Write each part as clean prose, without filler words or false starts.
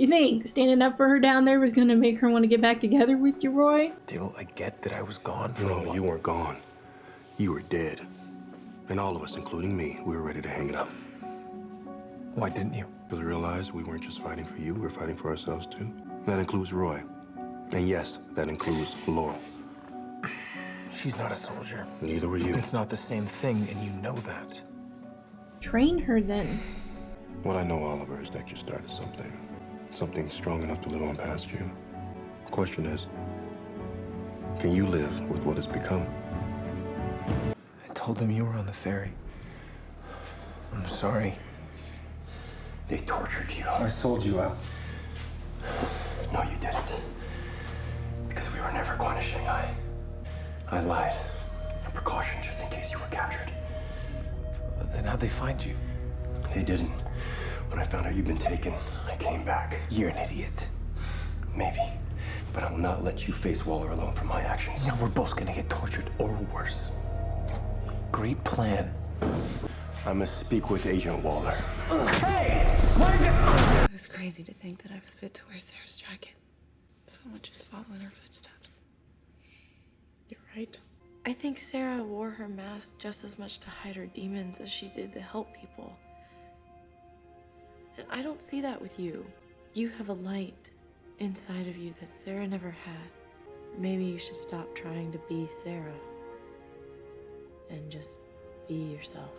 You think standing up for her down there was gonna make her want to get back together with you, Roy? Dill, I get that I was gone for a No, while. you weren't gone. You were dead. And all of us, including me, we were ready to hang it up. Why didn't you? Because we realized we weren't just fighting for you, we were fighting for ourselves too. That includes Roy. And yes, that includes Laurel. She's not a soldier. Neither were you. It's not the same thing, and you know that. Train her then. What I know, Oliver, is that you started something. Something strong enough to live on past you. The question is, can you live with what has become? I told them you were on the ferry. I'm sorry. They tortured you. I sold you out. No, you didn't. Because we were never going to Shanghai. I lied. For precaution, just in case you were captured. Then how'd they find you? They didn't. When I found out you'd been taken, I came back. You're an idiot. Maybe. But I will not let you face Waller alone for my actions. No, we're both gonna get tortured, or worse. Great plan. I must speak with Agent Waller. Hey! It was crazy to think that I was fit to wear Sarah's jacket. So much as follow in her footsteps. You're right. I think Sarah wore her mask just as much to hide her demons as she did to help people. And I don't see that with you. You have a light inside of you that Sarah never had. Maybe you should stop trying to be Sarah and just be yourself.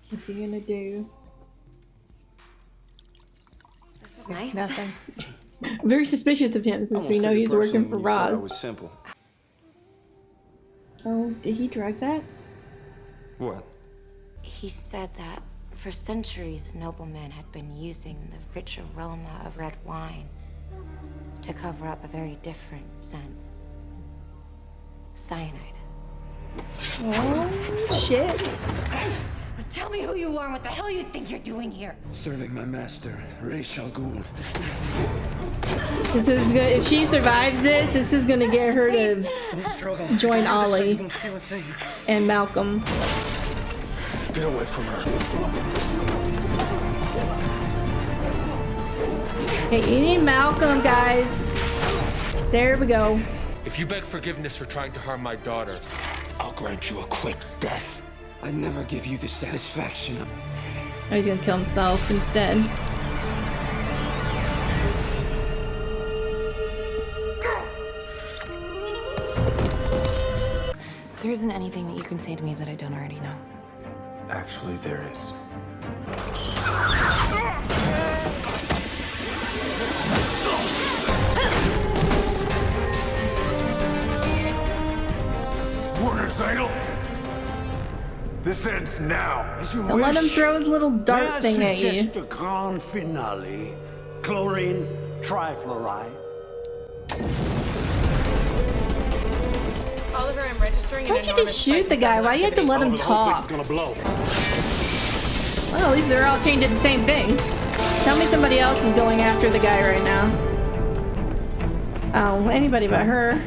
What you gonna do? This was nice. Nothing. Very suspicious of him since we know he's working for That Roz. was simple. Oh, did he drug that? What? He said that for centuries, noblemen had been using the rich aroma of red wine to cover up a very different scent. Cyanide. Oh, shit. Tell me who you are and what the hell you think you're doing here. Serving my master, Rachel Gould. This is good. If she survives this, this is gonna get her to join Ollie and Malcolm. Get away from her. Hey, you need Malcolm, guys. There we go. If you beg forgiveness for trying to harm my daughter, I'll grant you a quick death. I'd never give you the satisfaction. Oh, he's gonna kill himself instead. There isn't anything that you can say to me that I don't already know. Actually, there is. Warner Zeidel, this ends now. As you Don't let him wish. throw his little dart May I thing at you. suggest a grand finale? Chlorine trifluoride. Oliver, I'm registering. Why don't you just shoot the guy? Why do you have to let him talk? Gonna blow. Well, at least they're all chained to the same thing. Tell me somebody else is going after the guy right now. Oh, anybody but her.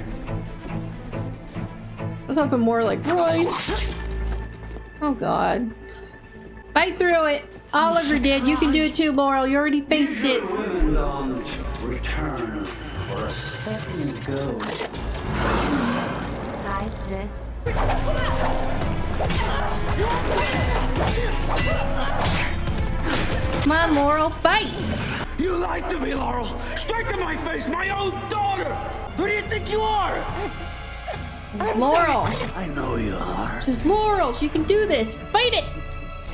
I was hoping more like Roy. Oh god. Fight through it. Oliver did. You can do it too, Laurel. You already faced it. Don't return for a second go. Hi, sis. Come on, Laurel, fight! You lied to me, Laurel! Strike in my face, my own daughter! Who do you think you are? Laurel! I know you are. Just Laurel, she can do this. Fight it!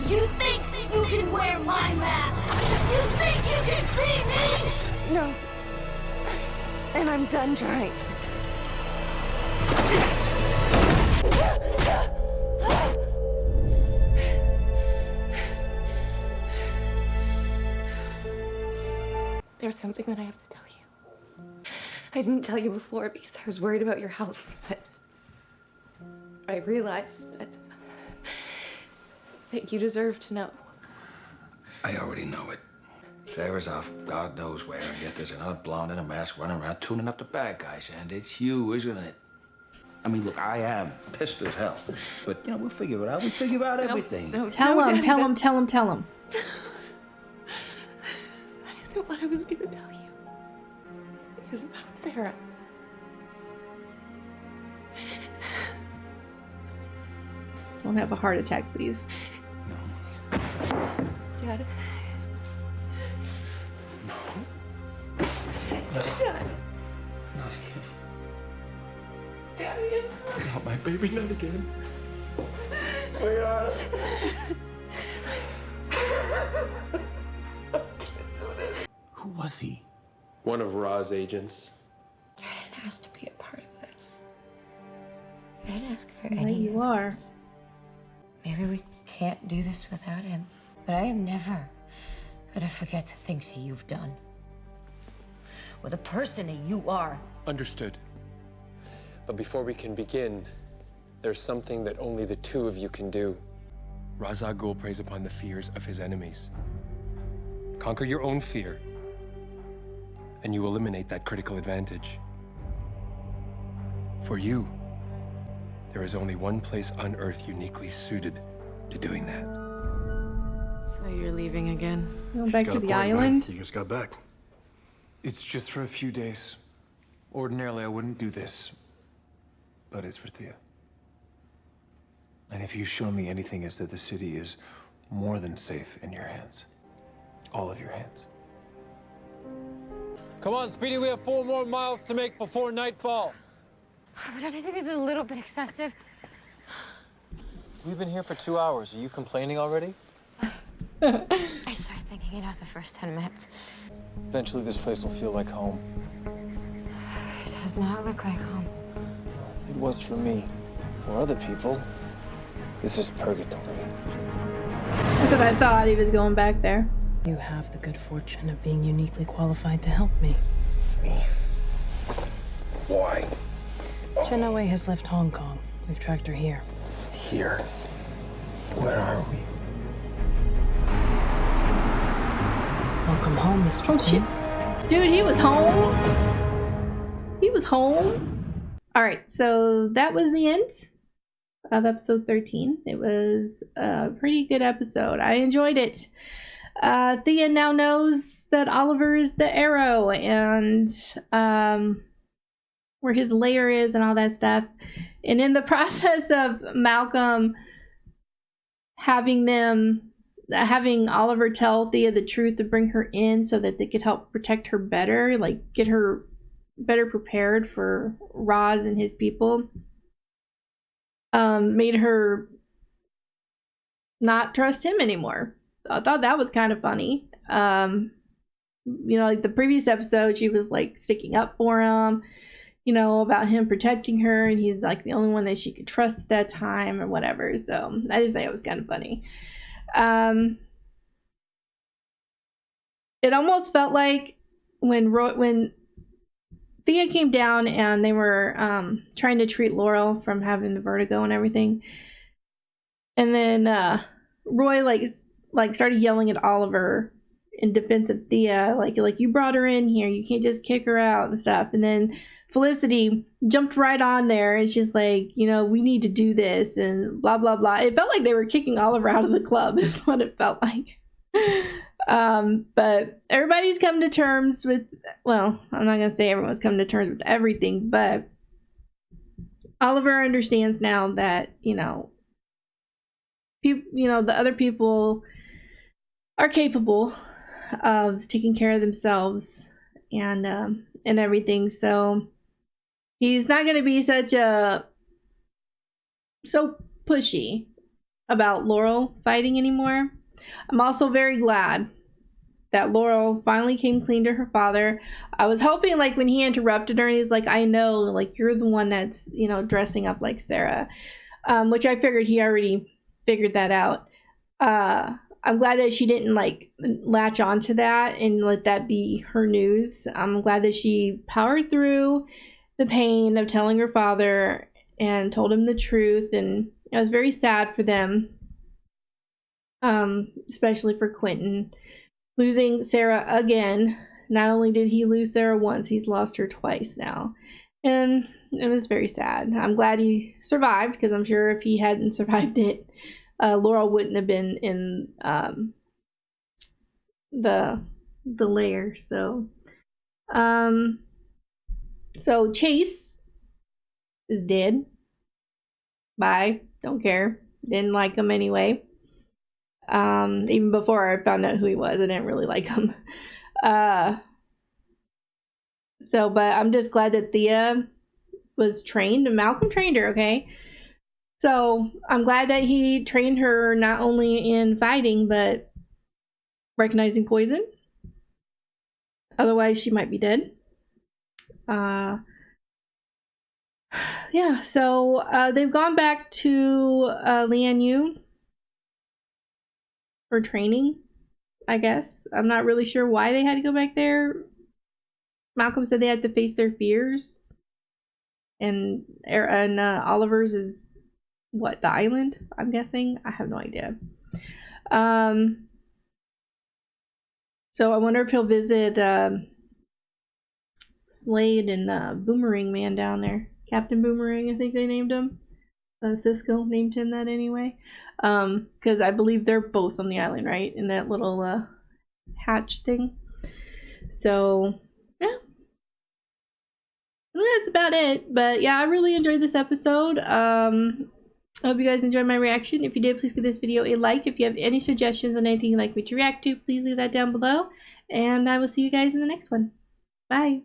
You think you can wear my mask? You think you can free me? No. And I'm done trying. There's something that I have to tell you. I didn't tell you before because I was worried about your health, but I realized that you deserve to know. I already know it. Sarah's off God knows where, and yet there's another blonde in a mask running around tuning up the bad guys, and it's you, isn't it? I mean, look, I am pissed as hell. But, you know, we'll figure it out. We'll figure out everything. Tell him. That isn't what I was gonna tell you. It was about Sarah. Don't have a heart attack, please. Dad. No. Dad. Not again. Daddy. Not my baby, not again. Sweetheart. Who was he? One of Ra's agents. I didn't ask to be a part of this. I didn't ask for Right, any you of are. this. Maybe we can't do this without him. But I am never gonna forget the things that you've done. Or the person that you are. Understood. But before we can begin, there's something that only the two of you can do. Ra's al Ghul preys upon the fears of his enemies. Conquer your own fear, and you eliminate that critical advantage. For you, there is only one place on Earth uniquely suited to doing that. So you're leaving again? Going back Got to a the point, man. island? You just got back. It's just for a few days. Ordinarily, I wouldn't do this. But it's for Thea. And if you show me anything, it's that the city is more than safe in your hands. All of your hands. Come on, Speedy, we have 4 more miles to make before nightfall. But don't you think this is a little bit excessive? We've been here for 2 hours. Are you complaining already? I started thinking it out the first 10 minutes. Eventually, this place will feel like home. It does not look like home. It was for me. For other people, this is purgatory. That's what I thought. He was going back there. You have the good fortune of being uniquely qualified to help me. Me? Why? Chenaway has left Hong Kong. We've tracked her here. Here? Where are we? Welcome home, Mr. Oh, shit. Dude, he was home. He was home. All right, so that was the end of episode 13. It was a pretty good episode. I enjoyed it. Thea now knows that Oliver is the Arrow and where his lair is and all that stuff. And in the process of Malcolm having Oliver tell Thea the truth to bring her in so that they could help protect her better, like get her better prepared for Ra's and his people, made her not trust him anymore. I thought that was kind of funny. You know, like the previous episode, she was like sticking up for him, you know, about him protecting her, and he's like the only one that she could trust at that time or whatever. So I just think it was kind of funny. It almost felt like when Thea came down and they were trying to treat Laurel from having the vertigo and everything, and then Roy like started yelling at Oliver in defense of Thea, like you brought her in here, you can't just kick her out and stuff. And then Felicity jumped right on there and she's like, you know, we need to do this and blah blah blah. It felt like they were kicking Oliver out of the club is what it felt like. But everybody's come to terms with, well, I'm not gonna say everyone's come to terms with everything, but Oliver understands now that, you know, the other people are capable of taking care of themselves and everything. So he's not going to be so pushy about Laurel fighting anymore. I'm also very glad that Laurel finally came clean to her father. I was hoping, like, when he interrupted her and he's like, I know, like, you're the one that's, you know, dressing up like Sarah, which I figured he already figured that out. I'm glad that she didn't like latch onto that and let that be her news. I'm glad that she powered through the pain of telling her father and told him the truth. And I was very sad for them, especially for Quentin losing Sarah again. Not only did he lose Sarah once, he's lost her twice now. And it was very sad. I'm glad he survived, because I'm sure if he hadn't survived it, Laurel wouldn't have been in the lair. So Chase is dead. Bye. Don't care. Didn't like him anyway. Even before I found out who he was, I didn't really like him. But I'm just glad that Thea was trained, and Malcolm trained her, okay? So I'm glad that he trained her not only in fighting, but recognizing poison. Otherwise, she might be dead. Yeah, so they've gone back to Lian Yu for training, I guess. I'm not really sure why they had to go back there. Malcolm said they had to face their fears. And Oliver's is, what, the island, I'm guessing? I have no idea. So I wonder if he'll visit Slade and Boomerang Man down there. Captain Boomerang, I think they named him. Cisco named him that anyway. Because I believe they're both on the island, right? In that little hatch thing. So, yeah. That's about it. But yeah, I really enjoyed this episode. I hope you guys enjoyed my reaction. If you did, please give this video a like. If you have any suggestions on anything you'd like me to react to, please leave that down below. And I will see you guys in the next one. Bye.